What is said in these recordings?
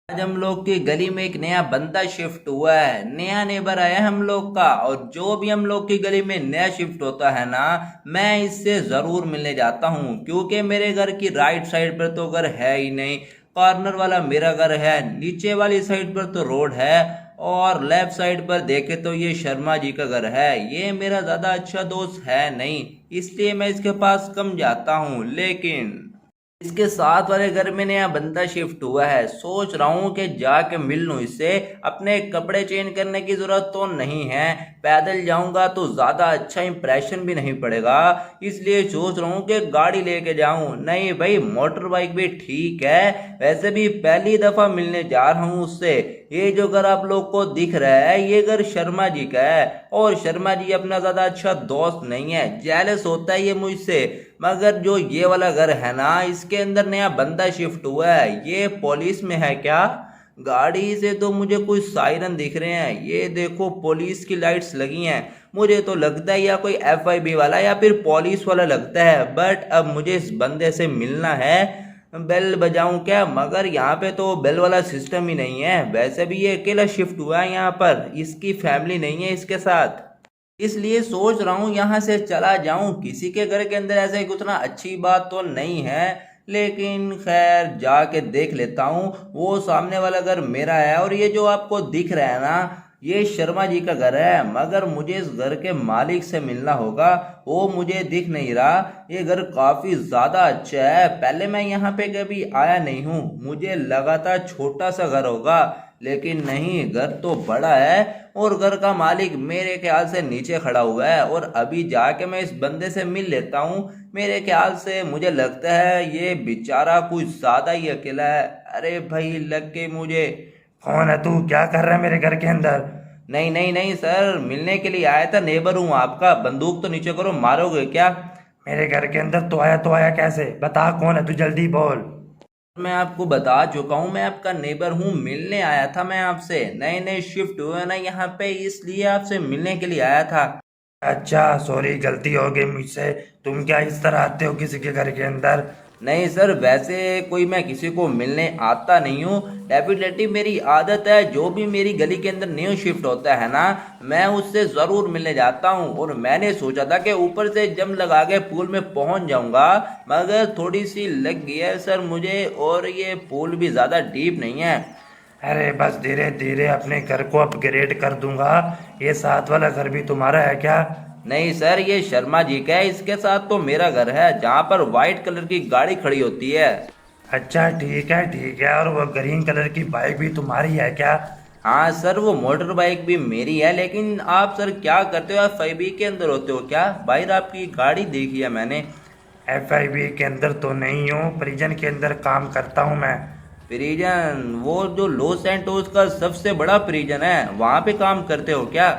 आज हम लोग की गली में एक नया बंदा शिफ्ट हुआ है। नया नेबर आया है हम लोग का। और जो भी हम लोग की गली में नया शिफ्ट होता है ना, मैं इससे जरूर मिलने जाता हूँ, क्योंकि मेरे घर की राइट साइड पर तो घर है ही नहीं। कॉर्नर वाला मेरा घर है, नीचे वाली साइड पर तो रोड है, और लेफ्ट साइड पर देखे तो ये शर्मा जी का घर है। ये मेरा ज्यादा अच्छा दोस्त है नहीं, इसलिए मैं इसके पास कम जाता हूँ। लेकिन इसके साथ वाले घर में नया बंदा शिफ्ट हुआ है, सोच रहा हूँ कि जाके मिल लूँ इससे। अपने कपड़े चेंज करने की जरूरत तो नहीं है, पैदल जाऊंगा तो ज्यादा अच्छा इंप्रेशन भी नहीं पड़ेगा, इसलिए सोच रहा हूँ कि गाड़ी लेके जाऊं। नहीं भाई, मोटर बाइक भी ठीक है। वैसे भी पहली दफा मिलने जा रहा हूँ उससे। ये जो घर आप लोग को दिख रहा है, ये घर शर्मा जी का है, और शर्मा जी अपना ज्यादा अच्छा दोस्त नहीं है, जेलस होता है ये मुझसे। मगर जो ये वाला घर है ना, इसके अंदर नया बंदा शिफ्ट हुआ है। ये पुलिस में है क्या? गाड़ी से तो मुझे कुछ सायरन दिख रहे हैं। ये देखो, पुलिस की लाइट्स लगी हैं। मुझे तो लगता है या कोई एफआईबी वाला या फिर पुलिस वाला लगता है। बट अब मुझे इस बंदे से मिलना है। बेल बजाऊं क्या? मगर यहाँ पे तो बेल वाला सिस्टम ही नहीं है। वैसे भी ये अकेला शिफ्ट हुआ है यहाँ पर, इसकी फैमिली नहीं है इसके साथ, इसलिए सोच रहा हूँ यहाँ से चला जाऊं। किसी के घर के अंदर ऐसे उतना अच्छी बात तो नहीं है, लेकिन खैर जाके देख लेता हूँ। वो सामने वाला घर मेरा है, और ये जो आपको दिख रहा है ना, ये शर्मा जी का घर है। मगर मुझे इस घर के मालिक से मिलना होगा, वो मुझे दिख नहीं रहा। ये घर काफी ज्यादा अच्छा है, पहले मैं यहाँ पे कभी आया नहीं हूँ। मुझे लगा था छोटा सा घर होगा, लेकिन नहीं, घर तो बड़ा है। और घर का मालिक मेरे ख्याल से नीचे खड़ा हुआ है। और अभी जाके मैं इस बंदे से मिल लेता हूँ। मेरे ख्याल से मुझे लगता है ये बेचारा कुछ ज्यादा ही अकेला है। अरे भाई, लग के मुझे। कौन है तू? क्या कर रहा है मेरे घर के अंदर? नहीं नहीं नहीं सर, मिलने के लिए आया था, नेबर हूँ आपका। बंदूक तो नीचे करो, मारोगे क्या? मेरे घर के अंदर तो आया कैसे? बता कौन है तू, जल्दी बोल। मैं आपको बता चुका हूँ, मैं आपका नेबर हूँ। मिलने आया था मैं आपसे। नए नए शिफ्ट हुए ना यहाँ पे, इसलिए आपसे मिलने के लिए आया था। अच्छा, सॉरी, गलती हो गई मुझसे। तुम क्या इस तरह आते हो किसी के घर के अंदर? नहीं सर, वैसे कोई मैं किसी को मिलने आता नहीं हूँ। डेफिनेटली मेरी आदत है, जो भी मेरी गली के अंदर न्यू शिफ्ट होता है ना, मैं उससे ज़रूर मिलने जाता हूँ। और मैंने सोचा था कि ऊपर से जम लगा के पूल में पहुँच जाऊँगा, मगर थोड़ी सी लग गई है सर मुझे। और ये पूल भी ज़्यादा डीप नहीं है। अरे बस, धीरे धीरे अपने घर को अपग्रेड कर दूंगा। ये साथ वाला घर भी तुम्हारा है क्या? नहीं सर, ये शर्मा जी का है। इसके साथ तो मेरा घर है, जहाँ पर वाइट कलर की गाड़ी खड़ी होती है। अच्छा, ठीक है ठीक है। और वो ग्रीन कलर की बाइक भी तुम्हारी है क्या? हाँ सर, वो मोटर बाइक भी मेरी है। लेकिन आप सर क्या करते हो? आप 5B के अंदर होते हो क्या? बाहर आपकी गाड़ी देखी है मैंने। एफआईबी के अंदर तो नहीं हूँ, परिजन के अंदर काम करता हूँ मैं। प्रिजन? वो जो लॉस सैंटोस का सबसे बड़ा प्रिजन है, वहाँ पे काम करते हो क्या?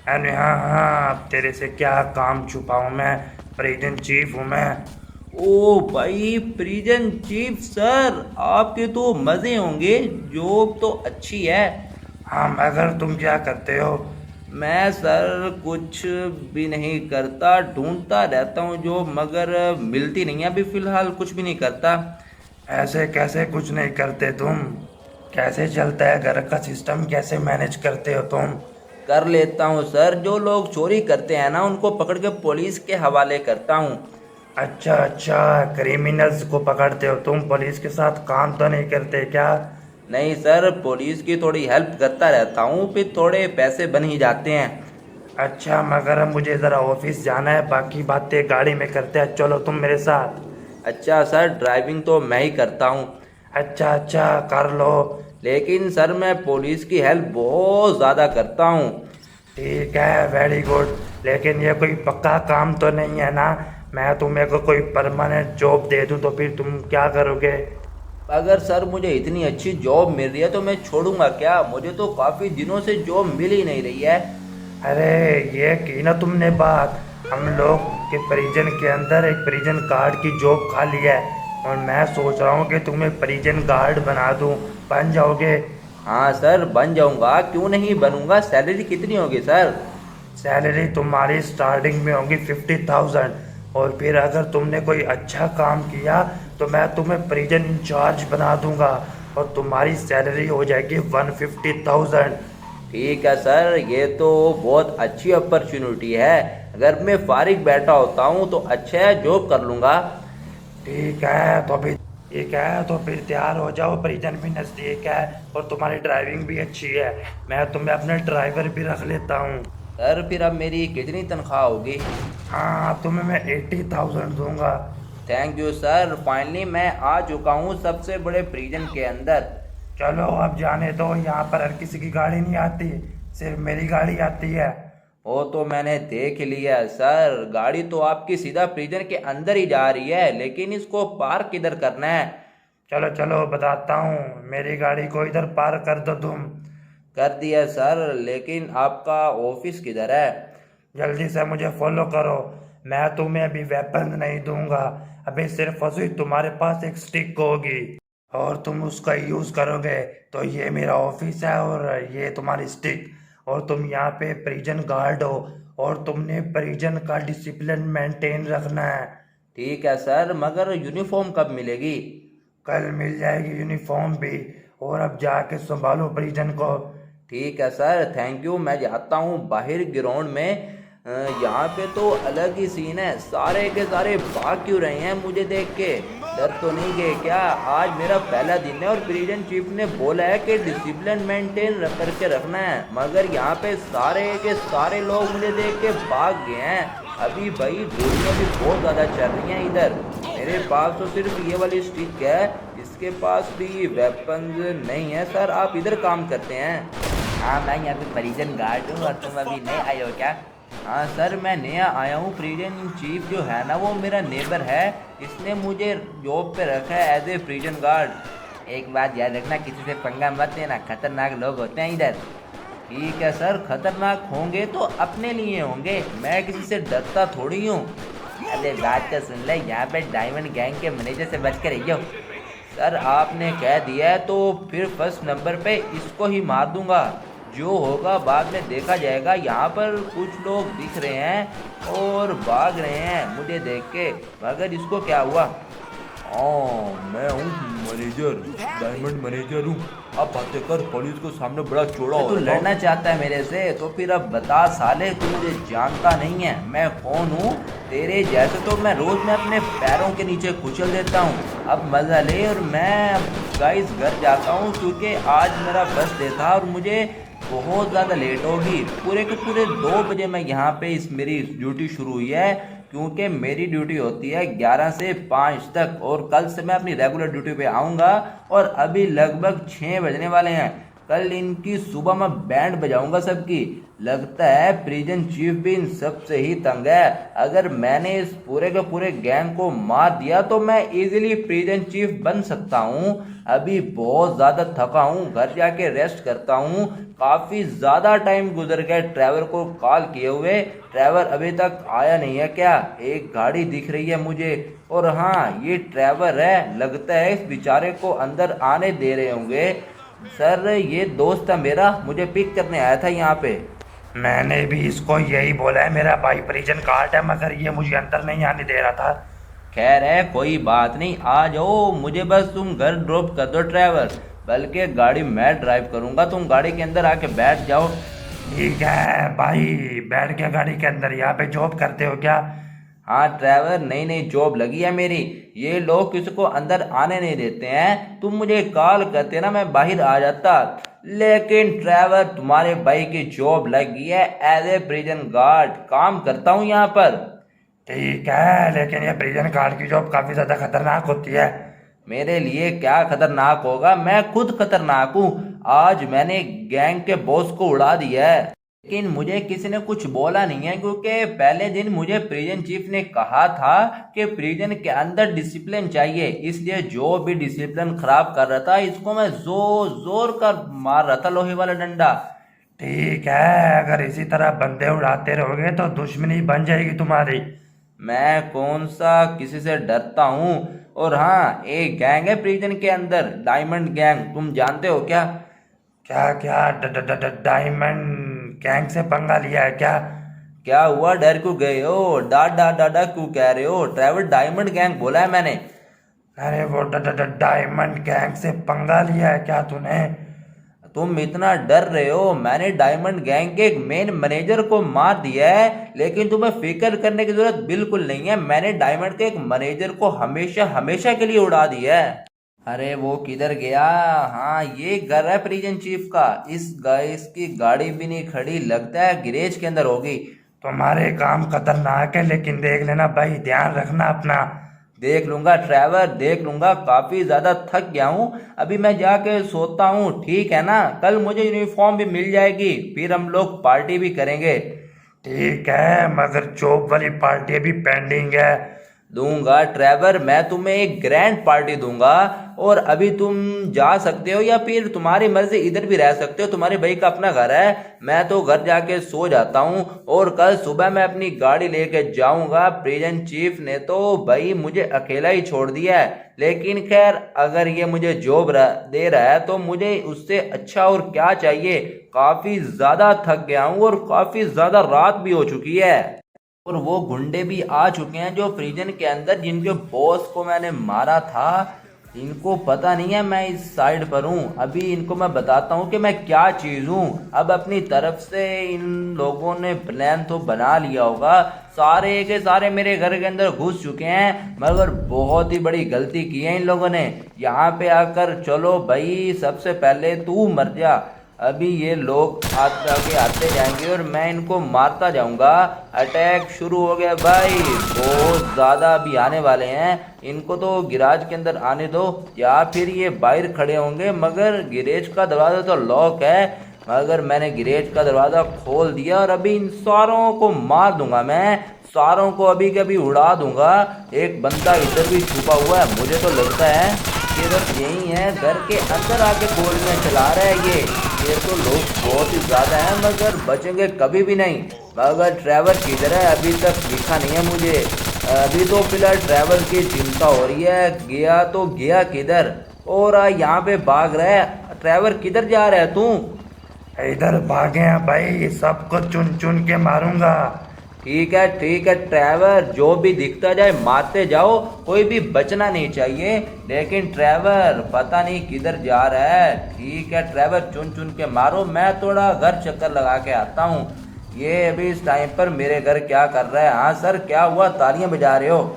अरे हाँ हाँ, अब तेरे से क्या काम छुपाऊँ मैं? परिजन चीफ हूँ मैं। ओ भाई, प्रिजन चीफ सर, आपके तो मज़े होंगे। जॉब तो अच्छी है। हाँ, मगर तुम क्या करते हो? मैं सर कुछ भी नहीं करता, ढूंढता रहता हूँ जॉब, मगर मिलती नहीं है। अभी फिलहाल कुछ भी नहीं करता। ऐसे कैसे कुछ नहीं करते तुम? कैसे चलता है घर का सिस्टम? कैसे मैनेज करते हो तुम? कर लेता हूँ सर, जो लोग चोरी करते हैं ना, उनको पकड़ के पुलिस के हवाले करता हूँ। अच्छा अच्छा, क्रिमिनल्स को पकड़ते हो तुम, पुलिस के साथ काम तो नहीं करते क्या? नहीं सर, पुलिस की थोड़ी हेल्प करता रहता हूँ, फिर थोड़े पैसे बन ही जाते हैं। अच्छा, मगर अब मुझे ज़रा ऑफिस जाना है, बाकी बातें गाड़ी में करते हैं, चलो तुम मेरे साथ। अच्छा सर, ड्राइविंग तो मैं ही करता हूँ। अच्छा अच्छा, कर लो। लेकिन सर मैं पुलिस की हेल्प बहुत ज़्यादा करता हूँ। ठीक है, वेरी गुड। लेकिन ये कोई पक्का काम तो नहीं है ना? मैं तुम्हें को कोई परमानेंट जॉब दे दूं तो फिर तुम क्या करोगे? अगर सर मुझे इतनी अच्छी जॉब मिल रही है तो मैं छोड़ूंगा क्या? मुझे तो काफ़ी दिनों से जॉब मिल ही नहीं रही है। अरे, ये की ना तुमने बात। हम लोग के परिजन के अंदर एक परिजन गार्ड की जॉब खाली है, और मैं सोच रहा हूँ कि तुम्हें परिजन गार्ड बना दूँ। बन जाओगे? हाँ सर, बन जाऊंगा, क्यों नहीं बनूंगा। सैलरी कितनी होगी सर? सैलरी तुम्हारी स्टार्टिंग में होगी 50,000, और फिर अगर तुमने कोई अच्छा काम किया तो मैं तुम्हें परिजन इंचार्ज बना दूंगा। और तुम्हारी सैलरी हो जाएगी 150,000। ठीक है सर, ये तो बहुत अच्छी अपॉर्चुनिटी है। अगर मैं फारिग बैठा होता हूँ तो अच्छा है, जॉब कर लूँगा। ठीक है तो फिर तैयार हो जाओ, परिजन भी नज़दीक है और तुम्हारी ड्राइविंग भी अच्छी है। मैं तुम्हें अपने ड्राइवर भी रख लेता हूँ। सर फिर अब मेरी कितनी तनख्वाह होगी? हाँ, तुम्हें मैं 80,000 दूंगा। थैंक यू सर, फाइनली मैं आ चुका हूँ सबसे बड़े प्रिजन के अंदर। चलो अब जाने दो, यहाँ पर हर किसी की गाड़ी नहीं आती, सिर्फ मेरी गाड़ी आती है। वो तो मैंने देख लिया सर, गाड़ी तो आपकी सीधा प्रिजन के अंदर ही जा रही है, लेकिन इसको पार्क किधर करना है? चलो चलो बताता हूँ, मेरी गाड़ी को इधर पार कर दो तुम। कर दिया सर, लेकिन आपका ऑफिस किधर है? जल्दी से मुझे फॉलो करो। मैं तुम्हें अभी वेपन नहीं दूंगा, अभी सिर्फ और सिर्फ तुम्हारे पास एक स्टिक होगी और तुम उसका यूज करोगे। तो ये मेरा ऑफिस है और ये तुम्हारी स्टिक, और तुम यहाँ पे प्रिजन गार्ड हो और तुमने प्रिजन का डिसिप्लिन मेंटेन रखना है। ठीक है सर, मगर यूनिफॉर्म कब मिलेगी? कल मिल जाएगी यूनिफॉर्म भी, और अब जाके संभालो प्रिजन को। ठीक है सर, थैंक यू। मैं जाता हूँ बाहर ग्राउंड में। यहाँ पे तो अलग ही सीन है, सारे के सारे भाग क्यों रहे हैं मुझे देख के? डर तो नहीं गए क्या? आज मेरा पहला दिन है और प्रिजन चीफ ने बोला है कि डिसिप्लिन मेंटेन करके रखना है, मगर यहाँ पे सारे के सारे लोग मुझे देख के भाग गए हैं। अभी भाई गोलियाँ भी बहुत ज़्यादा चल रही हैं इधर। मेरे पास तो सिर्फ ये वाली स्टिक है, इसके पास भी वेपन्स नहीं है। सर आप इधर काम करते हैं? हाँ, मैं यहाँ पे परिजन गार्ड हूँ और तुम अभी नए आए हो क्या? हाँ सर, मैं नया आया हूँ। प्रिजन चीफ जो है ना, वो मेरा नेबर है, इसने मुझे जॉब पे रखा है एज ए प्रिजन गार्ड। एक बात याद रखना, किसी से पंगा मत लेना, खतरनाक लोग होते हैं इधर। ठीक है सर, खतरनाक होंगे तो अपने लिए होंगे, मैं किसी से डरता थोड़ी हूँ। अरे बात तो सुन ले, यहाँ पे डायमंड गैंग के मैनेजर से बच कर रहियो। सर आपने कह दिया है तो फिर फर्स्ट नंबर पे इसको ही मार दूंगा, जो होगा बाद में देखा जाएगा। यहाँ पर कुछ लोग दिख रहे हैं और भाग रहे हैं मुझे देख के, मगर इसको क्या हुआ? मैं हूँ मैनेजर, डायमंड मैनेजर हूँ। अब बातें कर, पुलिस को सामने बड़ा चौड़ा हो। तू लड़ना चाहता है मेरे से? तो फिर अब बता साले, तू मुझे जानता नहीं है मैं कौन हूँ? तेरे जैसे तो मैं रोज में अपने पैरों के नीचे कुचल देता हूँ। अब मजा ले, और मैं गाइस घर जाता हूँ क्योंकि आज मेरा बस डे था और मुझे बहुत ज़्यादा लेट होगी। पूरे के पूरे 2 बजे मैं यहाँ पे इस मेरी ड्यूटी शुरू हुई है, क्योंकि मेरी ड्यूटी होती है 11 से 5 तक, और कल से मैं अपनी रेगुलर ड्यूटी पे आऊँगा। और अभी लगभग 6 बजने वाले हैं। कल इनकी सुबह मैं बैंड बजाऊंगा सबकी। लगता है प्रिजन चीफ भी इन सब से ही तंग है। अगर मैंने इस पूरे के पूरे गैंग को मार दिया तो मैं इजीली प्रिजन चीफ बन सकता हूँ। अभी बहुत ज़्यादा थका हूँ, घर जाके रेस्ट करता हूँ। काफ़ी ज़्यादा टाइम गुजर गया ड्राइवर को कॉल किए हुए, ड्राइवर अभी तक आया नहीं है क्या? एक गाड़ी दिख रही है मुझे, और हाँ ये ड्राइवर है। लगता है इस बेचारे को अंदर आने दे रहे होंगे। सर ये दोस्त है मेरा, मुझे पिक करने आया था यहाँ पे। मैंने भी इसको यही बोला है, मेरा भाई परिजन कार्ड है, मगर ये मुझे अंदर नहीं आने दे रहा था। खैर है, कोई बात नहीं, आ जाओ, मुझे बस तुम घर ड्रॉप कर दो ड्राइवर, बल्कि गाड़ी मैं ड्राइव करूँगा, तुम गाड़ी के अंदर आके बैठ जाओ। ठीक है भाई, बैठ के गाड़ी के अंदर। यहाँ पे जॉब करते हो क्या? हाँ ड्राइवर, नई नई जॉब लगी है मेरी। ये लोग किसी को अंदर आने नहीं देते हैं, तुम मुझे कॉल करते ना मैं बाहर आ जाता। लेकिन ड्राइवर तुम्हारे भाई की जॉब लगी है एज ए प्रिजन गार्ड, काम करता हूँ यहाँ पर। ठीक है, लेकिन ये प्रिजन गार्ड की जॉब काफी ज्यादा खतरनाक होती है। मेरे लिए क्या खतरनाक होगा, मैं खुद खतरनाक हूँ। आज मैंने गैंग के बॉस को उड़ा दिया है, लेकिन मुझे किसी ने कुछ बोला नहीं है, क्योंकि पहले दिन मुझे प्रिजन चीफ ने कहा था कि प्रिजन के अंदर डिसिप्लिन चाहिए, इसलिए जो भी डिसिप्लिन खराब कर रहा था इसको मैं जोर जोर कर मार रहा था लोहे वाला डंडा। ठीक है, अगर इसी तरह बंदे उड़ाते रहोगे तो दुश्मनी बन जाएगी तुम्हारी। मैं कौन सा किसी से डरता हूँ? और हाँ, एक गैंग है प्रिजन के अंदर, डायमंड गैंग, तुम जानते हो क्या? क्या क्या डायमंड गैंग से पंगा लिया है क्या? क्या हुआ, डर क्यों गए हो? डा डा डा डा क्यों कह रहे हो? ड्राइवर, डायमंड गैंग बोला है मैंने। अरे वो डायमंड गैंग से पंगा लिया है क्या तूने? तुम इतना डर रहे हो, मैंने डायमंड गैंग के एक मेन मैनेजर को मार दिया है, लेकिन तुम्हें फिक्र करने की जरूरत बिल्कुल नहीं है। मैंने डायमंड के एक मैनेजर को हमेशा हमेशा के लिए उड़ा दिया है। अरे वो किधर गया? हाँ, ये घर है प्रिजन चीफ का। इसकी गाड़ी भी नहीं खड़ी, लगता है गैरेज के अंदर होगी। तुम्हारे काम खतरनाक है, लेकिन देख लेना भाई, ध्यान रखना अपना। देख लूंगा ट्रैवर, देख लूंगा। काफी ज्यादा थक गया हूँ, अभी मैं जाके सोता हूँ, ठीक है ना? कल मुझे यूनिफॉर्म भी मिल जाएगी, फिर हम लोग पार्टी भी करेंगे। ठीक है, मगर जॉब वाली पार्टी भी पेंडिंग है। दूंगा ट्रैवर, मैं तुम्हें एक ग्रैंड पार्टी दूंगा। और अभी तुम जा सकते हो या फिर तुम्हारी मर्जी इधर भी रह सकते हो, तुम्हारे भाई का अपना घर है। मैं तो घर जाके सो जाता हूँ और कल सुबह मैं अपनी गाड़ी लेके जाऊंगा। प्रिजन चीफ ने तो भाई मुझे अकेला ही छोड़ दिया है, लेकिन खैर अगर ये मुझे जॉब दे रहा है तो मुझे उससे अच्छा और क्या चाहिए। काफी ज्यादा थक गया हूँ और काफी ज्यादा रात भी हो चुकी है। और वो गुंडे भी आ चुके हैं जो प्रिजन के अंदर, जिनके बॉस को मैंने मारा था। इनको पता नहीं है मैं इस साइड पर हूँ। अभी इनको मैं बताता हूँ कि मैं क्या चीज़ हूँ। अब अपनी तरफ से इन लोगों ने प्लान तो बना लिया होगा, सारे के सारे मेरे घर के अंदर घुस चुके हैं, मगर बहुत ही बड़ी गलती की है इन लोगों ने यहाँ पे आकर। चलो भाई, सबसे पहले तू मर जा। अभी ये लोग आगे आते जाएंगे और मैं इनको मारता जाऊंगा। अटैक शुरू हो गया भाई, बहुत ज़्यादा अभी आने वाले हैं। इनको तो गिराज के अंदर आने दो या फिर ये बाहर खड़े होंगे, मगर गिरेज का दरवाज़ा तो लॉक है। मगर मैंने गिरेज का दरवाज़ा खोल दिया और अभी इन सारों को मार दूंगा। मैं सारों को अभी के अभी उड़ा दूंगा। एक बंदा इधर भी छुपा हुआ है, मुझे तो लगता है कि बस यही है, घर के अंदर आके गोलियां चला रहा है ये तो लोग बहुत ही ज़्यादा हैं, मगर बचेंगे कभी भी नहीं। मगर ट्रैवल किधर है? अभी तक दिखा नहीं है मुझे। अभी तो फिलहाल ट्रैवल की चिंता हो रही है, गया तो गया किधर? और यहाँ पे भाग रहा है। ट्रैवल किधर जा रहा है तू? इधर भागे हैं भाई, सबको चुन चुन के मारूंगा। ठीक है ट्रैवर, जो भी दिखता जाए मारते जाओ, कोई भी बचना नहीं चाहिए। लेकिन ट्रैवर पता नहीं किधर जा रहा है। ठीक है ट्रैवर, चुन चुन के मारो, मैं थोड़ा घर चक्कर लगा के आता हूँ। ये अभी इस टाइम पर मेरे घर क्या कर रहा है? हाँ सर, क्या हुआ, तालियां बजा रहे हो?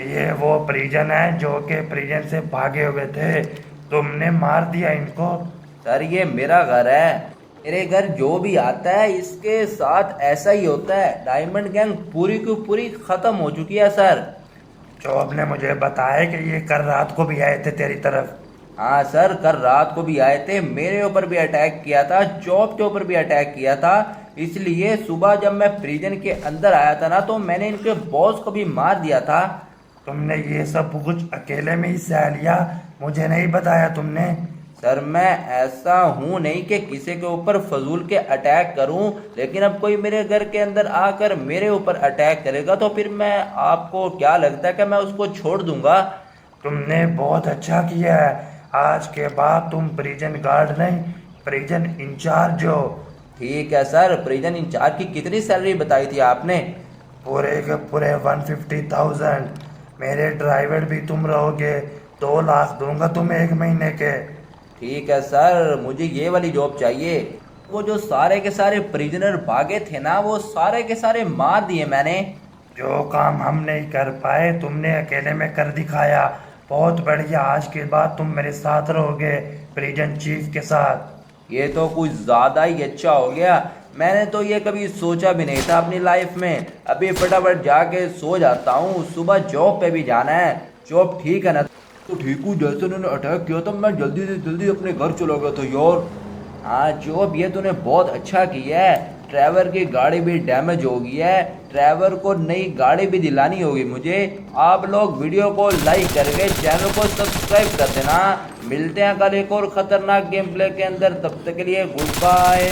ये वो परिजन है जो कि परिजन से भागे हुए थे, तुमने मार दिया इनको। सर ये मेरा घर है, मेरे घर जो भी आता है इसके साथ ऐसा ही होता है। डायमंड गैंग पूरी की पूरी खत्म हो चुकी है सर। जॉब ने मुझे बताया कि ये कल रात को भी आए थे तेरी तरफ। हाँ सर, कल रात को भी आए थे, मेरे ऊपर भी अटैक किया था, जॉब के ऊपर भी अटैक किया था। इसलिए सुबह जब मैं प्रिजन के अंदर आया था ना, तो मैंने इनके बॉस को भी मार दिया था। तुमने ये सब कुछ अकेले में ही सह लिया, मुझे नहीं बताया तुमने? सर मैं ऐसा हूँ नहीं कि किसी के ऊपर फजूल के अटैक करूँ, लेकिन अब कोई मेरे घर के अंदर आकर मेरे ऊपर अटैक करेगा तो फिर मैं, आपको क्या लगता है कि मैं उसको छोड़ दूंगा? तुमने बहुत अच्छा किया है, आज के बाद तुम प्रिजन गार्ड नहीं, प्रिजन इंचार्ज हो। ठीक है सर, प्रिजन इंचार्ज की कितनी सैलरी बताई थी आपने? पूरे के पूरे 150,000। मेरे ड्राइवर भी तुम रहोगे, 2 लाख दूंगा तुम्हें 1 महीने के। ठीक है सर, मुझे ये वाली जॉब चाहिए। वो जो सारे के सारे प्रिजनर भागे थे ना, वो सारे के सारे मार दिए मैंने। जो काम हम नहीं कर पाए तुमने अकेले में कर दिखाया, बहुत बढ़िया। आज के बाद तुम मेरे साथ रहोगे, प्रिजन चीफ के साथ। ये तो कुछ ज़्यादा ही अच्छा हो गया, मैंने तो ये कभी सोचा भी नहीं था अपनी लाइफ में। अभी फटाफट जाके सो जाता हूँ, सुबह जॉब पे भी जाना है। जॉब ठीक है ना? तो ठीक हूँ, जैसे उन्होंने अटैक किया था मैं जल्दी से जल्दी अपने घर चला गया था यार। हाँ जॉब, ये तूने बहुत अच्छा किया है। ट्रैवर की गाड़ी भी डैमेज हो गई है, ट्रैवर को नई गाड़ी भी दिलानी होगी मुझे। आप लोग वीडियो को लाइक करके चैनल को सब्सक्राइब कर देना। मिलते हैं कल एक और खतरनाक गेम प्ले के अंदर, तब तक के लिए गुड बाय।